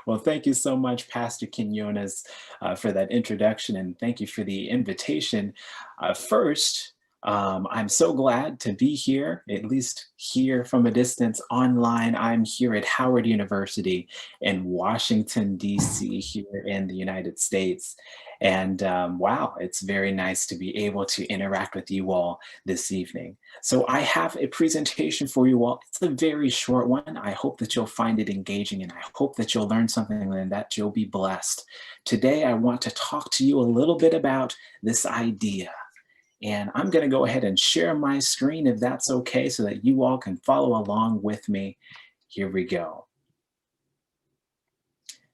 Well, thank you so much, Pastor Quinones, for that introduction, and thank you for the invitation. First, I'm so glad to be here, at least here from a distance online. I'm here at Howard University in Washington, D.C., here in the United States. And wow, it's very nice to be able to interact with you all this evening. So I have a presentation for you all. It's a very short one. I hope that you'll find it engaging and I hope that you'll learn something and that you'll be blessed. Today, I want to talk to you a little bit about this idea. And I'm going to go ahead and share my screen if that's okay so that you all can follow along with me. Here we go.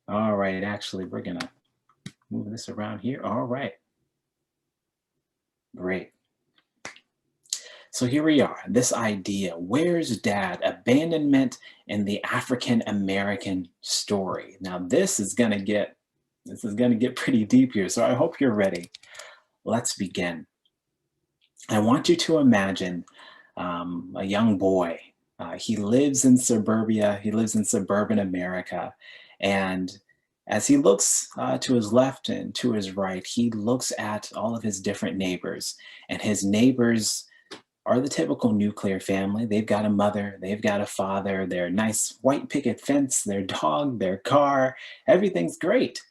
All right, actually, we're going to move this around here. All right. Great. So here we are, this idea, where's dad? Abandonment in the African American story. Now this is gonna get pretty deep here, so I hope you're ready. Let's begin. I want you to imagine a young boy. He lives in suburbia, he lives in suburban America, and as he looks to his left and to his right, he looks at all of his different neighbors, and his neighbors are the typical nuclear family. They've got a mother, they've got a father, their nice white picket fence, their dog, their car, everything's great.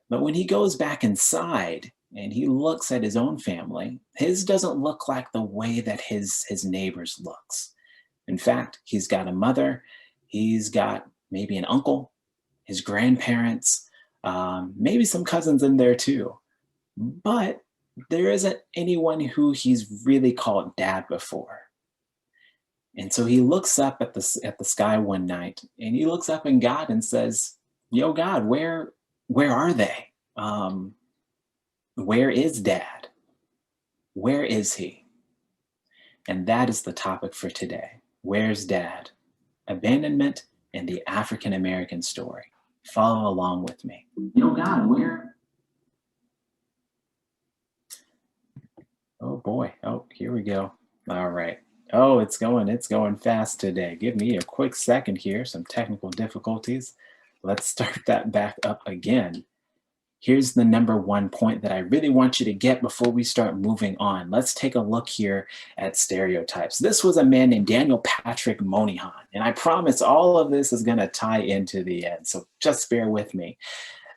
But when he goes back inside and he looks at his own family, his doesn't look like the way that his neighbor's looks. In fact, he's got a mother, he's got maybe an uncle, his grandparents, maybe some cousins in there too. But there isn't anyone who he's really called dad before. And so he looks up at the sky one night and he looks up at God and says, yo, God, where are they? Where is dad? Where is he? And that is the topic for today. Where's dad? Abandonment in the African American story. Follow along with me. Yo, God, where? Oh boy. Oh, here we go. All right. Oh, it's going fast today. Give me a quick second here. Some technical difficulties. Let's start that back up again. Here's the number one point that I really want you to get before we start moving on. Let's take a look here at stereotypes. This was a man named Daniel Patrick Moynihan, and I promise all of this is going to tie into the end, so just bear with me.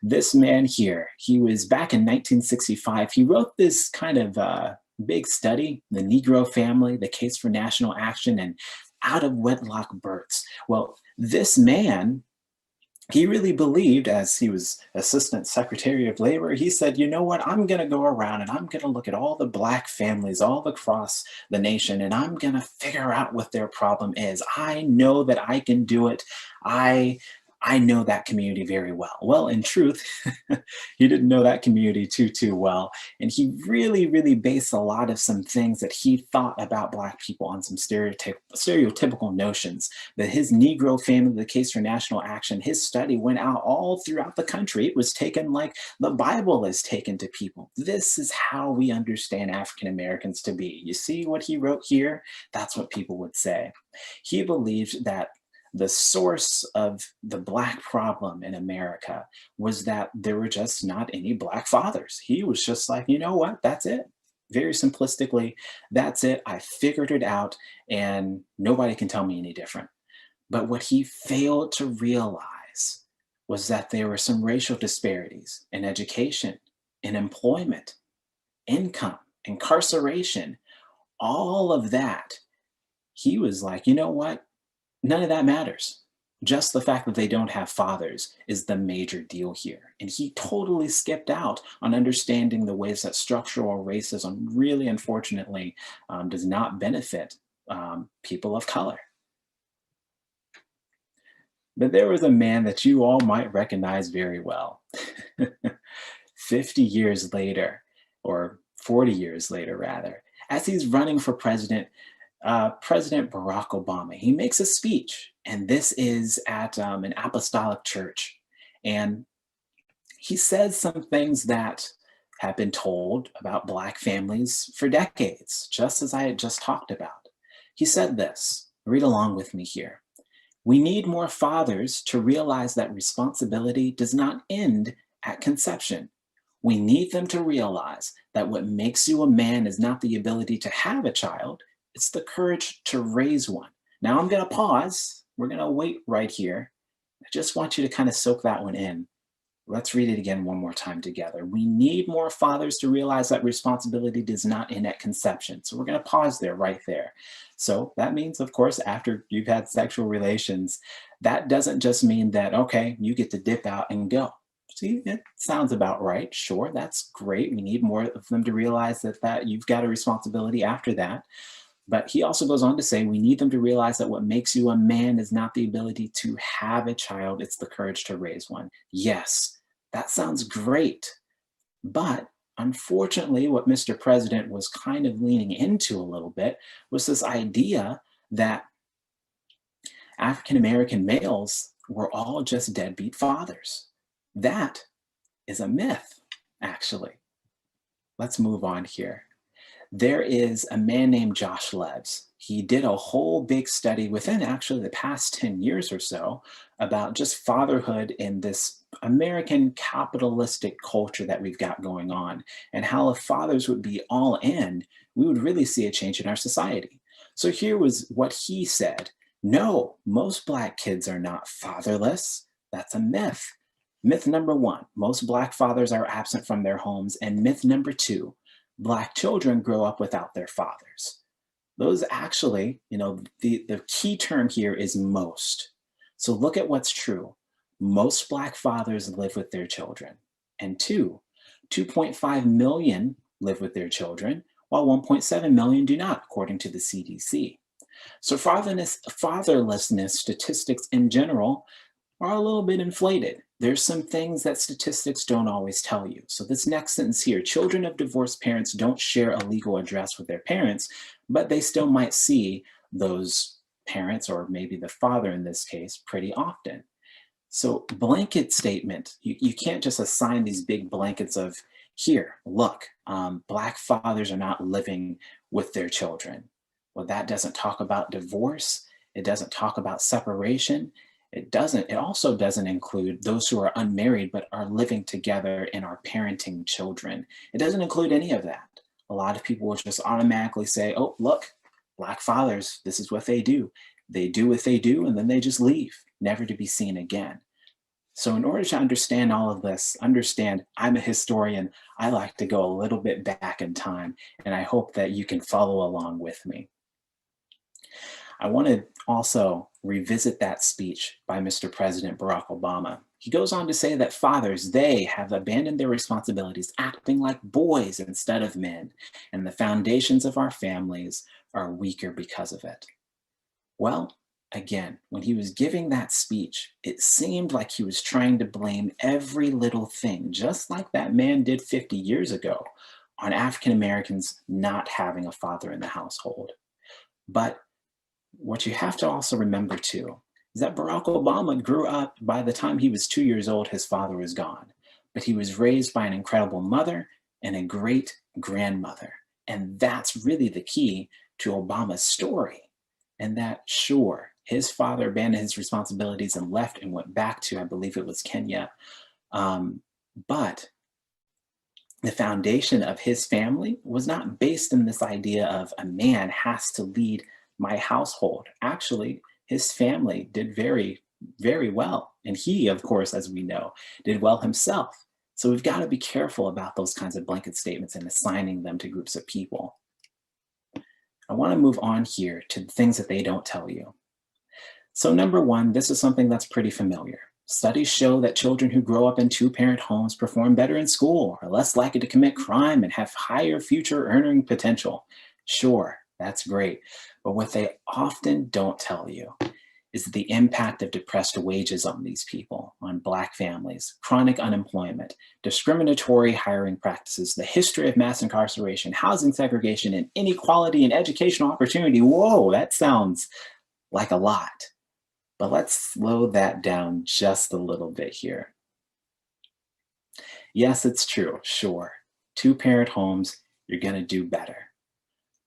This man here, he was back in 1965. He wrote this kind of big study, The Negro Family, The Case for National Action, and Out of Wedlock Births. Well, this man, he really believed, as he was Assistant Secretary of Labor, he said, you know what, I'm going to go around and I'm going to look at all the Black families all across the nation, and I'm going to figure out what their problem is. I know that I can do it. I know that community very well. Well, in truth, he didn't know that community too well. And he really based a lot of some things that he thought about Black people on some stereotypical notions. That his Negro Family, The Case for National Action, his study went out all throughout the country. It was taken like the Bible is taken to people. This is how we understand African Americans to be. You see what he wrote here? That's what people would say. He believed that the source of the Black problem in America was that there were just not any Black fathers. He was just like, you know what, that's it. Very simplistically, that's it. I figured it out and nobody can tell me any different. But what he failed to realize was that there were some racial disparities in education, in employment, income, incarceration, all of that. He was like, you know what? None of that matters. Just the fact that they don't have fathers is the major deal here. And he totally skipped out on understanding the ways that structural racism really, unfortunately, does not benefit people of color. But there was a man that you all might recognize very well. 50 years later, or 40 years later, rather, as he's running for president, President Barack Obama, he makes a speech, and this is at an apostolic church. And he says some things that have been told about Black families for decades, just as I had just talked about. He said this, read along with me here. We need more fathers to realize that responsibility does not end at conception. We need them to realize that what makes you a man is not the ability to have a child, it's the courage to raise one. Now I'm going to pause. We're going to wait right here. I just want you to kind of soak that one in. Let's read it again one more time together. We need more fathers to realize that responsibility does not end at conception. So we're going to pause there, right there. So that means, of course, after you've had sexual relations, that doesn't just mean that, okay, you get to dip out and go. See, it sounds about right. Sure, that's great. We need more of them to realize that you've got a responsibility after that. But he also goes on to say, we need them to realize that what makes you a man is not the ability to have a child, it's the courage to raise one. Yes, that sounds great. But unfortunately, what Mr. President was kind of leaning into a little bit was this idea that African American males were all just deadbeat fathers. That is a myth, actually. Let's move on here. There is a man named Josh Lebs. He did a whole big study within actually the past 10 years or so about just fatherhood in this American capitalistic culture that we've got going on, and how if fathers would be all in, we would really see a change in our society. So here was what he said. No, most Black kids are not fatherless. That's a myth. Myth number one, most Black fathers are absent from their homes. And myth number two, Black children grow up without their fathers. Those actually, the key term here is most. So look at what's true. Most Black fathers live with their children. And 2.5 million live with their children, while 1.7 million do not, according to the CDC. So fatherlessness statistics in general are a little bit inflated. There's some things that statistics don't always tell you. So this next sentence here, children of divorced parents don't share a legal address with their parents, but they still might see those parents, or maybe the father in this case, pretty often. So blanket statement, you can't just assign these big blankets of, here, look, Black fathers are not living with their children. Well, that doesn't talk about divorce. It doesn't talk about separation. It also doesn't include those who are unmarried but are living together and are parenting children. It doesn't include any of that. A lot of people will just automatically say, oh, look, Black fathers, this is what they do. They do what they do, and then they just leave, never to be seen again. So in order to understand all of this, understand I'm a historian, I like to go a little bit back in time, and I hope that you can follow along with me. I want to also revisit that speech by Mr. President Barack Obama. He goes on to say that fathers, they have abandoned their responsibilities, acting like boys instead of men, and the foundations of our families are weaker because of it. Well, again, when he was giving that speech, it seemed like he was trying to blame every little thing, just like that man did 50 years ago, on African Americans not having a father in the household. But what you have to also remember too is that Barack Obama grew up, by the time he was 2 years old, his father was gone. But he was raised by an incredible mother and a great grandmother. And that's really the key to Obama's story. And that, sure, his father abandoned his responsibilities and left and went back to, I believe it was Kenya. But the foundation of his family was not based in this idea of a man has to lead my household. Actually, his family did very, very well. And he, of course, as we know, did well himself. So we've got to be careful about those kinds of blanket statements and assigning them to groups of people. I want to move on here to the things that they don't tell you. So number one, this is something that's pretty familiar. Studies show that children who grow up in two-parent homes perform better in school, are less likely to commit crime, and have higher future earning potential. Sure, that's great. But what they often don't tell you is the impact of depressed wages on these people, on Black families, chronic unemployment, discriminatory hiring practices, the history of mass incarceration, housing segregation, and inequality in educational opportunity. Whoa, that sounds like a lot. But let's slow that down just a little bit here. Yes, it's true, sure. Two-parent homes, you're going to do better.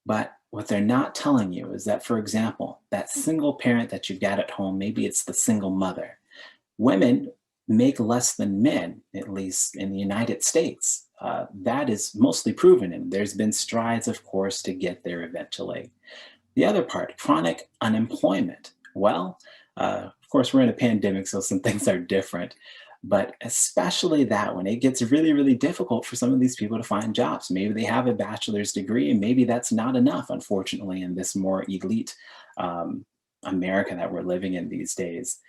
But What they're not telling you is that, for example, that single parent that you've got at home, maybe it's the single mother. Women make less than men, at least in the United States. That is mostly proven, and there's been strides, of course, to get there eventually. The other part, chronic unemployment. Well, of course, we're in a pandemic, so some things are different. But especially that one, it gets really, really difficult for some of these people to find jobs. Maybe they have a bachelor's degree, and maybe that's not enough, unfortunately, in this more elite America that we're living in these days.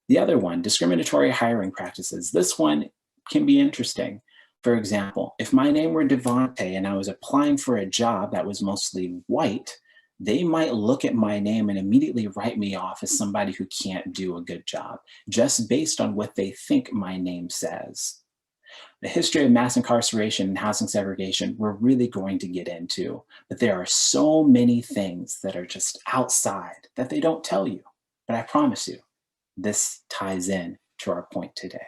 The other one, discriminatory hiring practices. This one can be interesting. For example, if my name were Devonte and I was applying for a job that was mostly white, they might look at my name and immediately write me off as somebody who can't do a good job, just based on what they think my name says. The history of mass incarceration and housing segregation, we're really going to get into, but there are so many things that are just outside that they don't tell you. But I promise you, this ties in to our point today.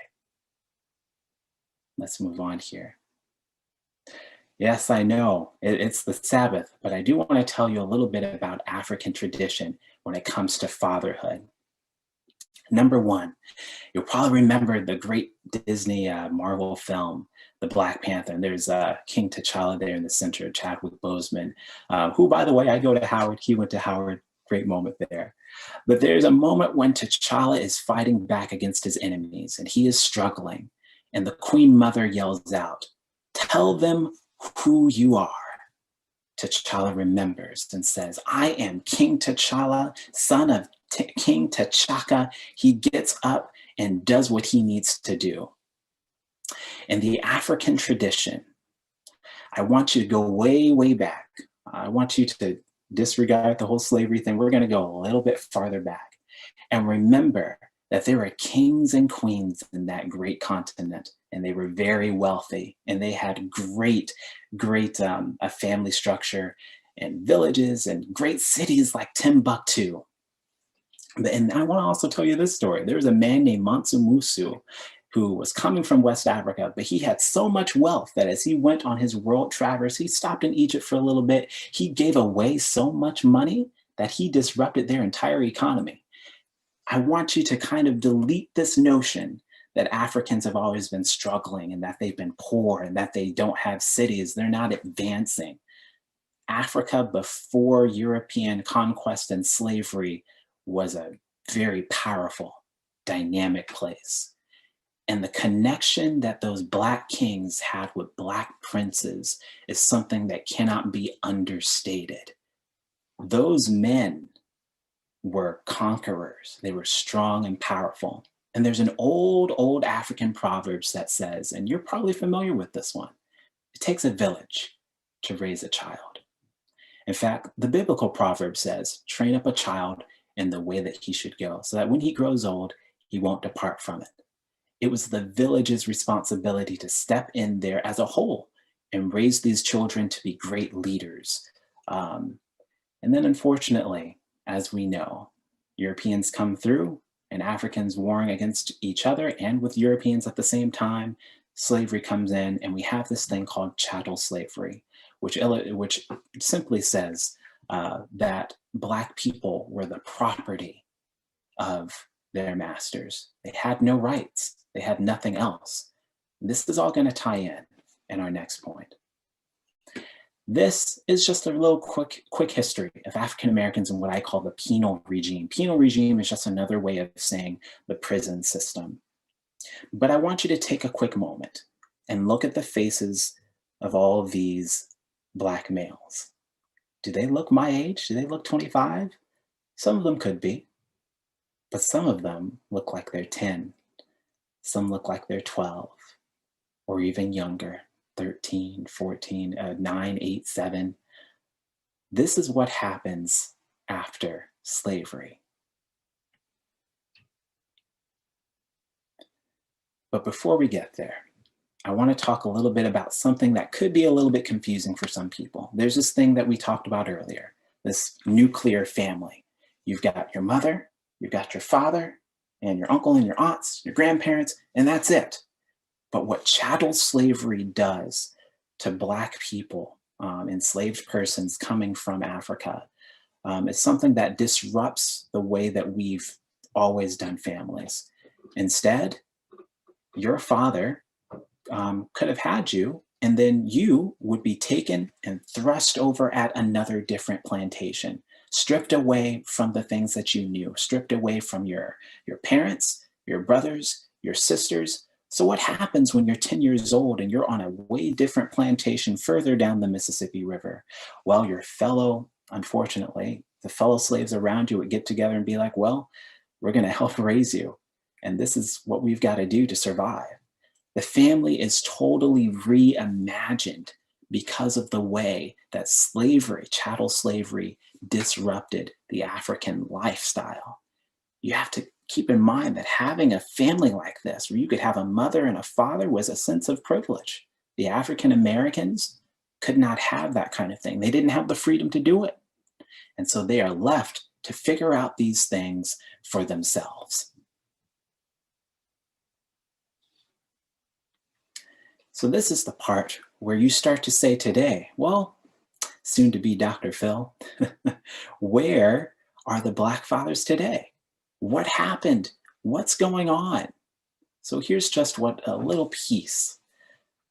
Let's move on here. Yes, I know it's the Sabbath, but I do want to tell you a little bit about African tradition when it comes to fatherhood. Number one, you'll probably remember the great Disney Marvel film, The Black Panther. And there's King T'Challa there in the center, Chadwick Boseman, who, by the way, I go to Howard. He went to Howard. Great moment there. But there's a moment when T'Challa is fighting back against his enemies, and he is struggling. And the Queen Mother yells out, "Tell them who you are." T'Challa remembers and says, "I am King T'Challa, son of King T'Chaka." He gets up and does what he needs to do. In the African tradition, I want you to go way, way back. I want you to disregard the whole slavery thing. We're going to go a little bit farther back and remember that there were kings and queens in that great continent, and they were very wealthy, and they had great a family structure and villages and great cities like Timbuktu. And I want to also tell you this story. There was a man named Mansu Musu who was coming from West Africa, but he had so much wealth that as he went on his world traverse, he stopped in Egypt for a little bit. He gave away so much money that he disrupted their entire economy. I want you to kind of delete this notion that Africans have always been struggling and that they've been poor and that they don't have cities. They're not advancing. Africa before European conquest and slavery was a very powerful, dynamic place. And the connection that those Black kings had with Black princes is something that cannot be understated. Those men were conquerors. They were strong and powerful. And there's an old African proverbs that says, and you're probably familiar with this one, it takes a village to raise a child. In fact, the biblical proverb says, train up a child in the way that he should go, so that when he grows old, he won't depart from it. It was the village's responsibility to step in there as a whole and raise these children to be great leaders. And then unfortunately, as we know, Europeans come through and Africans warring against each other and with Europeans at the same time, slavery comes in, and we have this thing called chattel slavery, which simply says that Black people were the property of their masters. They had no rights. They had nothing else. This is all going to tie in our next point. This is just a little quick history of African Americans and what I call the penal regime. Penal regime is just another way of saying the prison system. But I want you to take a quick moment and look at the faces of all of these Black males. Do they look my age? Do they look 25? Some of them could be, but some of them look like they're 10. Some look like they're 12 or even younger, 13, 14, 9, 8, 7. This is what happens after slavery. But before we get there, I want to talk a little bit about something that could be a little bit confusing for some people. There's this thing that we talked about earlier, this nuclear family. You've got your mother, you've got your father, and your uncle and your aunts, your grandparents, and that's it. But what chattel slavery does to Black people enslaved persons coming from Africa. It's something that disrupts the way that we've always done families. Instead, your father could have had you, and then you would be taken and thrust over at another different plantation, stripped away from the things that you knew, stripped away from your parents, your brothers, your sisters. So what happens when you're 10 years old and you're on a way different plantation further down the Mississippi River? Well, unfortunately, the fellow slaves around you would get together and be like, well, we're going to help raise you. And this is what we've got to do to survive. The family is totally reimagined because of the way that slavery, chattel slavery, disrupted the African lifestyle. You have to keep in mind that having a family like this, where you could have a mother and a father, was a sense of privilege. The African Americans could not have that kind of thing. They didn't have the freedom to do it. And so they are left to figure out these things for themselves. So this is the part where you start to say today, well, soon to be Dr. Phil, where are the Black fathers today? What happened? What's going on? So here's just a little piece.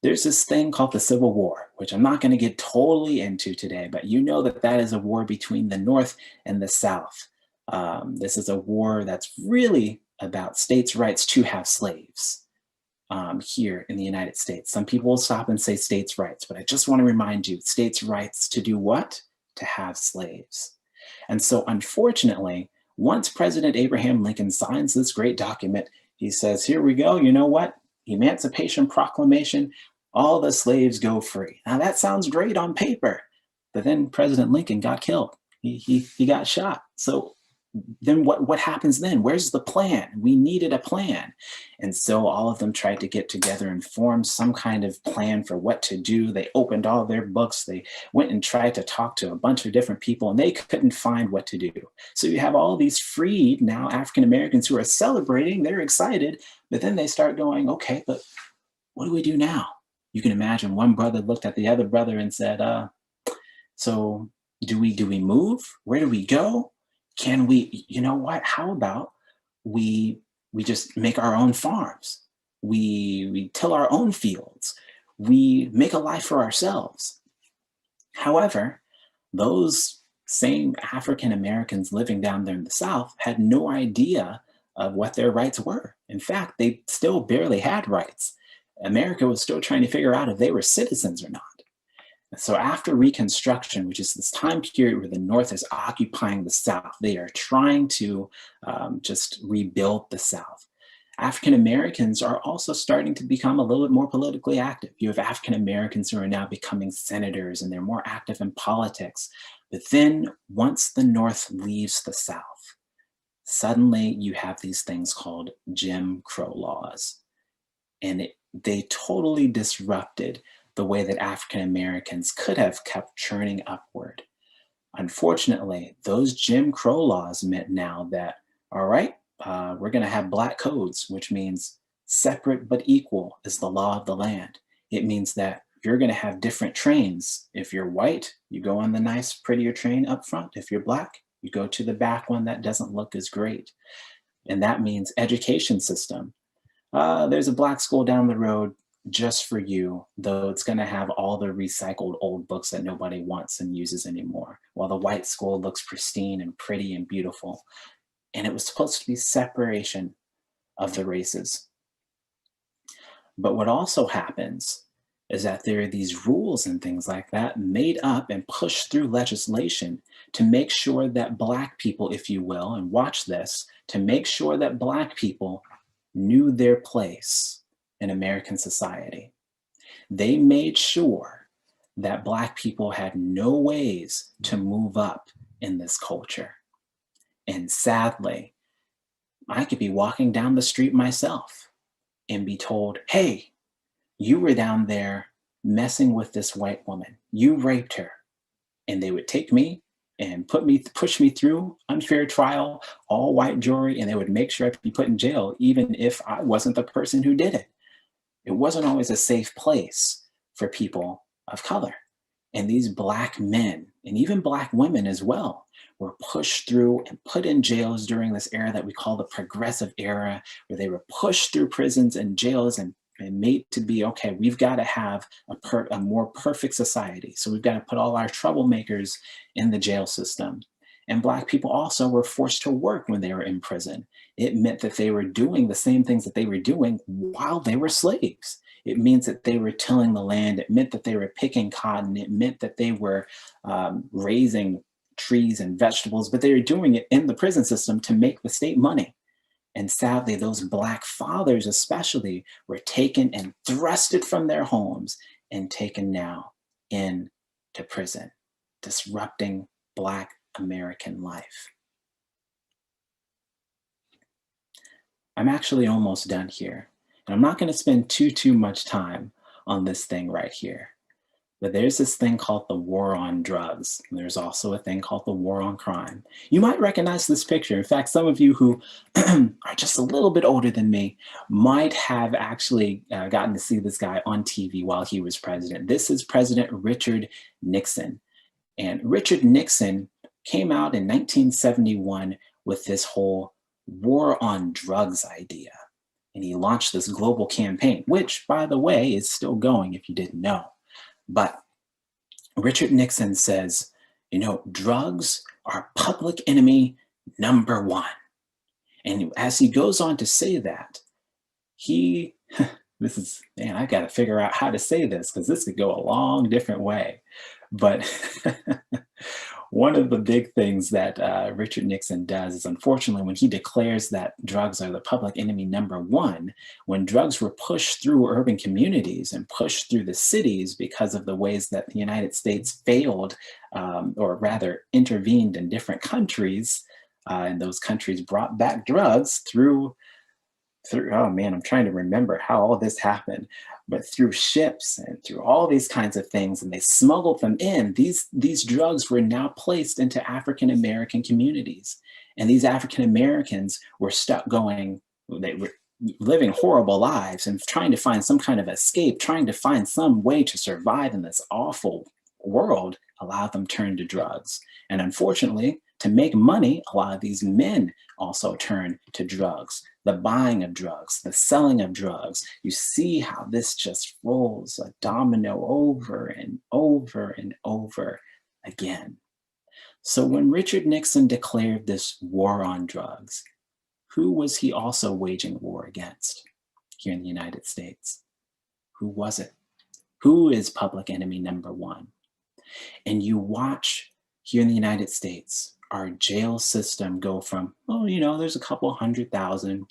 There's this thing called the Civil War, which I'm not going to get totally into today, but you know that that is a war between the North and the South. This is a war that's really about states' rights to have slaves. Here in the United States. Some people will stop and say states' rights, but I just want to remind you, states' rights to do what? To have slaves. And so unfortunately, once President Abraham Lincoln signs this great document, he says, here we go, you know what? Emancipation Proclamation, all the slaves go free. Now that sounds great on paper, but then President Lincoln got killed. He got shot. So then what happens then? Where's the plan? We needed a plan. And so all of them tried to get together and form some kind of plan for what to do. They opened all their books. They went and tried to talk to a bunch of different people, and they couldn't find what to do. So you have all these freed now African Americans who are celebrating, they're excited, but then they start going, okay, but what do we do now? You can imagine one brother looked at the other brother and said, so do we move? Where do we go? Can we, you know what, how about we just make our own farms? We till our own fields. We make a life for ourselves. However, those same African Americans living down there in the South had no idea of what their rights were. In fact, they still barely had rights. America was still trying to figure out if they were citizens or not. So after Reconstruction, which is this time period where the North is occupying the South, they are trying to just rebuild the South. African Americans are also starting to become a little bit more politically active. You have African Americans who are now becoming senators, and they're more active in politics. But then once the North leaves the South, suddenly you have these things called Jim Crow laws. And they totally disrupted the way that African Americans could have kept churning upward. Unfortunately, those Jim Crow laws meant now that, all right, we're going to have black codes, which means separate but equal is the law of the land. It means that you're going to have different trains. If you're white, you go on the nice, prettier train up front. If you're black, you go to the back one that doesn't look as great. And that means education system. There's a black school down the road just for you, though it's going to have all the recycled old books that nobody wants and uses anymore, while the white school looks pristine and pretty and beautiful. And it was supposed to be separation of the races. But what also happens is that there are these rules and things like that made up and pushed through legislation to make sure that black people, if you will, and watch this, to make sure that black people knew their place in American society. They made sure that black people had no ways to move up in this culture. And sadly, I could be walking down the street myself and be told, hey, you were down there messing with this white woman. You raped her. And they would take me and push me through unfair trial, all white jury, and they would make sure I'd be put in jail, even if I wasn't the person who did it. It wasn't always a safe place for people of color. And these Black men, and even Black women as well, were pushed through and put in jails during this era that we call the Progressive Era, where they were pushed through prisons and jails and made to be, okay, we've got to have a more perfect society. So we've got to put all our troublemakers in the jail system. And Black people also were forced to work when they were in prison. It meant that they were doing the same things that they were doing while they were slaves. It means that they were tilling the land. It meant that they were picking cotton. It meant that they were raising trees and vegetables, but they were doing it in the prison system to make the state money. And sadly, those Black fathers especially were taken and thrusted from their homes and taken now into prison, disrupting Black American life. I'm actually almost done here. And I'm not going to spend too much time on this thing right here. But there's this thing called the war on drugs. And there's also a thing called the war on crime. You might recognize this picture. In fact, some of you who are just a little bit older than me might have actually gotten to see this guy on TV while he was president. This is President Richard Nixon. And Richard Nixon came out in 1971 with this whole war on drugs idea. And he launched this global campaign, which, by the way, is still going if you didn't know. But Richard Nixon says, you know, drugs are public enemy number one. And as he goes on to say that, this is, man, I got to figure out how to say this because this could go a long different way. But one of the big things that Richard Nixon does is, unfortunately, when he declares that drugs are the public enemy number one, when drugs were pushed through urban communities and pushed through the cities because of the ways that the United States failed, or rather intervened in different countries, and those countries brought back drugs through, oh man, I'm trying to remember how all this happened, but through ships and through all these kinds of things, and they smuggled them in. These drugs were now placed into African-American communities. And these African-Americans were stuck they were living horrible lives and trying to find some kind of escape, trying to find some way to survive in this awful world, allowed them to turn to drugs. And unfortunately, to make money, a lot of these men also turn to drugs. The buying of drugs, the selling of drugs. You see how this just rolls a domino over and over and over again. So when Richard Nixon declared this war on drugs, who was he also waging war against here in the United States? Who was it? Who is public enemy number one? And you watch here in the United States, our jail system go from, oh, you know, there's a couple 100,000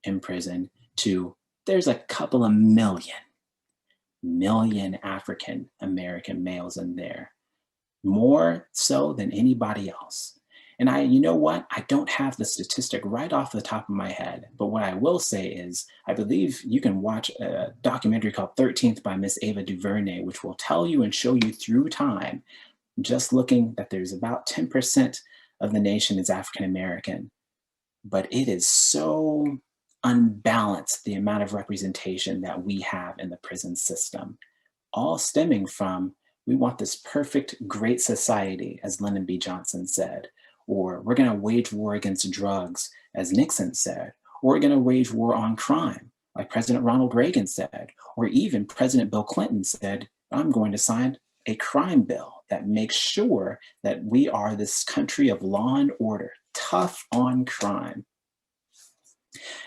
in prison to there's a couple of million African American males in there, more so than anybody else. And you know what? I don't have the statistic right off the top of my head, but what I will say is, I believe you can watch a documentary called 13th by Miss Ava DuVernay, which will tell you and show you through time, just looking, that there's about 10% of the nation is African American. But it is so unbalanced, the amount of representation that we have in the prison system, all stemming from, we want this perfect, great society, as Lyndon B. Johnson said, or we're going to wage war against drugs, as Nixon said, or we're going to wage war on crime, like President Ronald Reagan said, or even President Bill Clinton said, I'm going to sign a crime bill that makes sure that we are this country of law and order, tough on crime.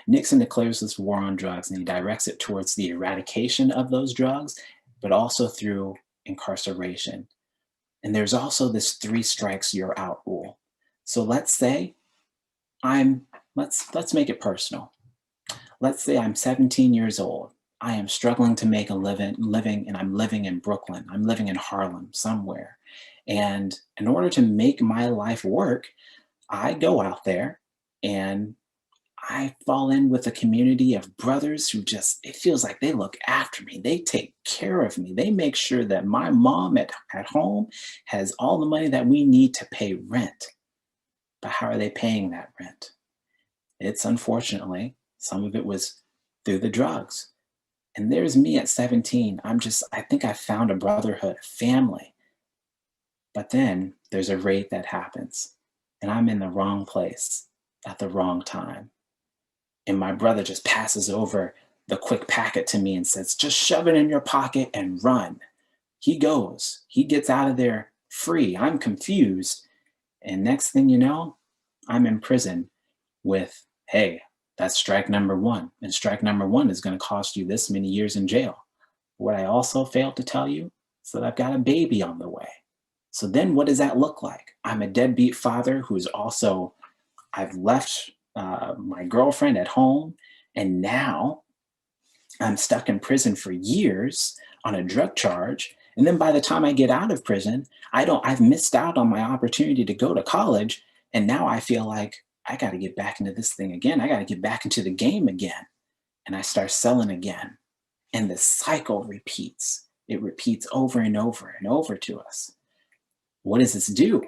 Nixon declares this war on drugs, and he directs it towards the eradication of those drugs, but also through incarceration. And there's also this 3 strikes you're out rule. So let's say let's make it personal. Let's say I'm 17 years old. I am struggling to make a living, and I'm living in Brooklyn. I'm living in Harlem somewhere. And in order to make my life work, I go out there and I fall in with a community of brothers who just, it feels like they look after me. They take care of me. They make sure that my mom at home has all the money that we need to pay rent. But how are they paying that rent? It's, unfortunately, some of it was through the drugs. And there's me at 17. I think I found a brotherhood, a family But then there's a raid that happens, and I'm in the wrong place at the wrong time. And my brother just passes over the quick packet to me and says, just shove it in your pocket and run. He goes, he gets out of there free. I'm confused. And next thing you know, I'm in prison with, hey, that's strike number one. And strike number one is going to cost you this many years in jail. What I also failed to tell you is that I've got a baby on the way. So then what does that look like? I'm a deadbeat father who's also, I've left my girlfriend at home, and now I'm stuck in prison for years on a drug charge. And then by the time I get out of prison, I've missed out on my opportunity to go to college. And now I feel like I got to get back into this thing again. I got to get back into the game again. And I start selling again. And the cycle repeats. It repeats over and over and over to us. What does this do?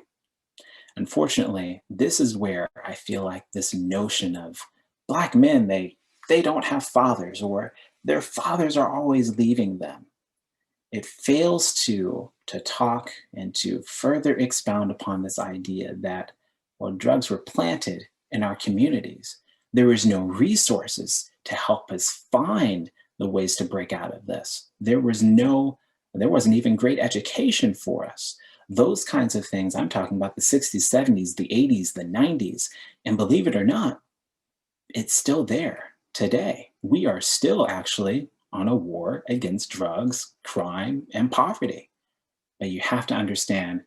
Unfortunately, this is where I feel like this notion of Black men, they don't have fathers, or their fathers are always leaving them. It fails to talk and to further expound upon this idea that, well, drugs were planted in our communities. There was no resources to help us find the ways to break out of this. There wasn't even great education for us. Those kinds of things, I'm talking about the 60s, 70s, the 80s, the 90s. And believe it or not, it's still there today. We are still actually on a war against drugs, crime, and poverty. But you have to understand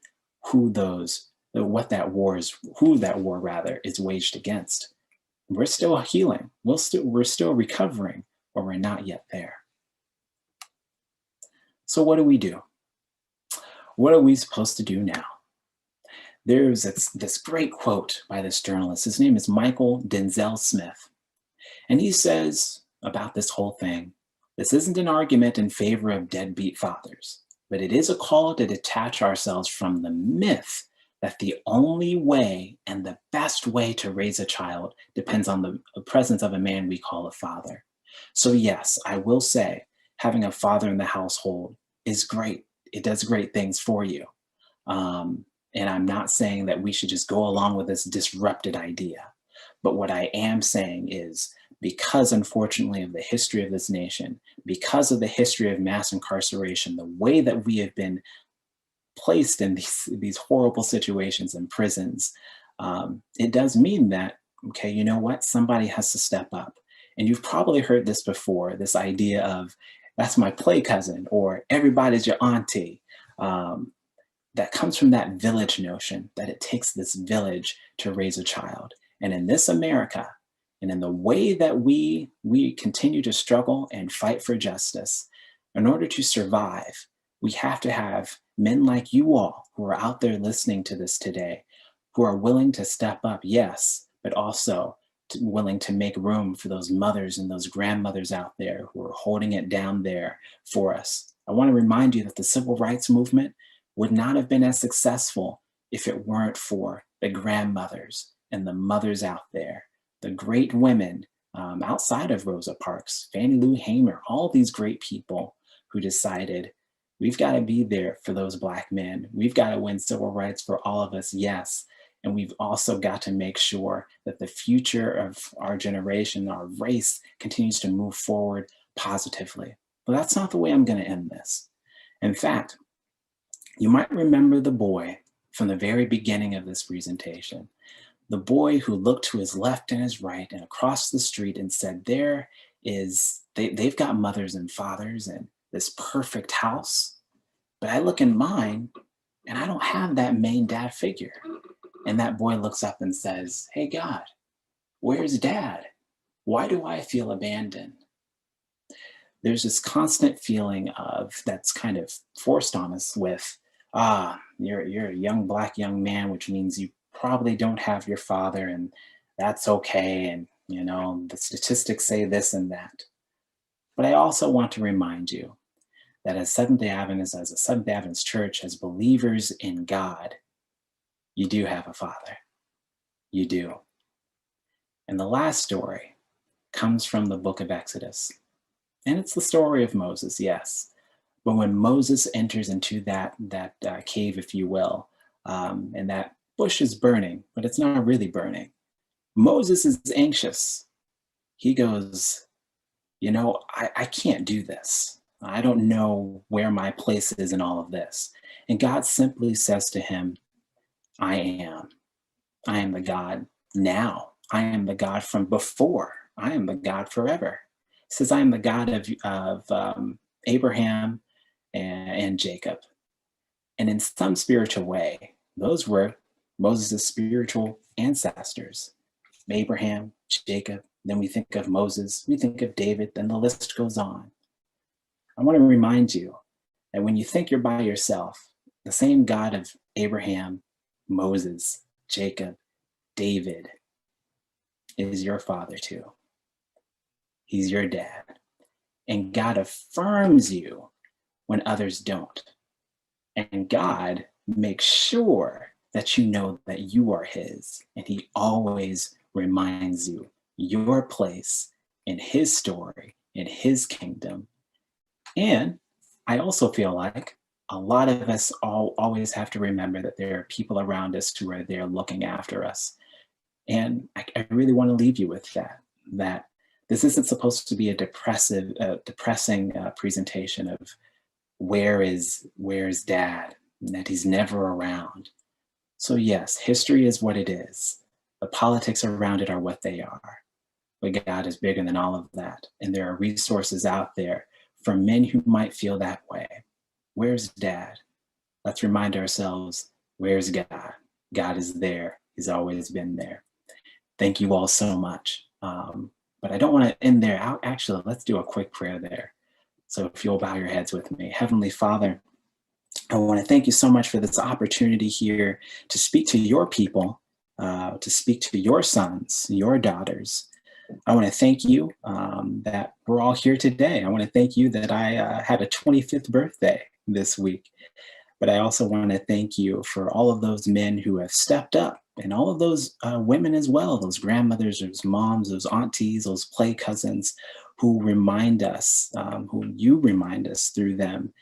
who that war is waged against. We're still healing. We're still recovering, but we're not yet there. So what do we do? What are we supposed to do now? There's this great quote by this journalist. His name is Michael Denzel Smith. And he says about this whole thing, this isn't an argument in favor of deadbeat fathers, but it is a call to detach ourselves from the myth that the only way and the best way to raise a child depends on the presence of a man we call a father. So yes, I will say having a father in the household is great. It does great things for you. And I'm not saying that we should just go along with this disrupted idea. But what I am saying is, because unfortunately of the history of this nation, because of the history of mass incarceration, the way that we have been placed in these horrible situations in prisons, it does mean that, okay, you know what? Somebody has to step up. And you've probably heard this before, this idea of, that's my play cousin, or everybody's your auntie. That comes from that village notion, that it takes this village to raise a child. And in this America, and in the way that we continue to struggle and fight for justice, in order to survive, we have to have men like you all who are out there listening to this today, who are willing to step up, yes, but also willing to make room for those mothers and those grandmothers out there who are holding it down there for us. I want to remind you that the civil rights movement would not have been as successful if it weren't for the grandmothers and the mothers out there, the great women outside of Rosa Parks, Fannie Lou Hamer, all these great people who decided, we've got to be there for those Black men. We've got to win civil rights for all of us, yes. And we've also got to make sure that the future of our generation, our race, continues to move forward positively. But that's not the way I'm going to end this. In fact, you might remember the boy from the very beginning of this presentation, the boy who looked to his left and his right and across the street and said, they've got mothers and fathers and this perfect house, but I look in mine and I don't have that main dad figure. And that boy looks up and says, hey God, where's dad? Why do I feel abandoned? There's this constant feeling of, that's kind of forced on us with, you're a young Black young man, which means you probably don't have your father, and that's okay. And you know, the statistics say this and that. But I also want to remind you that as Seventh-day Adventists, as a Seventh-day Adventist church, as believers in God, you do have a father. You do. And the last story comes from the book of Exodus. And it's the story of Moses, yes. But when Moses enters into that cave, if you will, and that bush is burning, but it's not really burning. Moses is anxious. He goes, I can't do this. I don't know where my place is in all of this. And God simply says to him, I am. I am the God now. I am the God from before. I am the God forever. He says, I am the God of Abraham and Jacob. And in some spiritual way, those were Moses' spiritual ancestors. Abraham, Jacob, then we think of Moses, we think of David, then the list goes on. I want to remind you that when you think you're by yourself, the same God of Abraham, Moses, Jacob, David is your father too. He's your dad. And God affirms you when others don't. And God makes sure that you know that you are his. And he always reminds you your place in his story, in his kingdom. And I also feel like a lot of us always have to remember that there are people around us who are there looking after us. And I really want to leave you with that this isn't supposed to be a depressing presentation of where's dad, and that he's never around. So yes, history is what it is. The politics around it are what they are. But God is bigger than all of that. And there are resources out there for men who might feel that way. Where's dad? Let's remind ourselves, where's God? God is there. He's always been there. Thank you all so much. But I don't want to end there. Actually, let's do a quick prayer there. So if you'll bow your heads with me. Heavenly Father, I want to thank you so much for this opportunity here to speak to your people, to speak to your sons, your daughters. I want to thank you that we're all here today. I want to thank you that I had a 25th birthday this week. But I also want to thank you for all of those men who have stepped up, and all of those women as well, those grandmothers, those moms, those aunties, those play cousins who remind us, who you remind us through them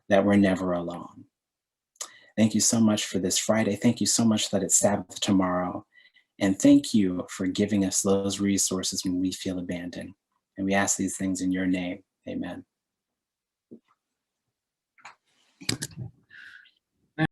that we're never alone. Thank you so much for this Friday. Thank you so much that it's Sabbath tomorrow. And thank you for giving us those resources when we feel abandoned. And we ask these things in your name. Amen.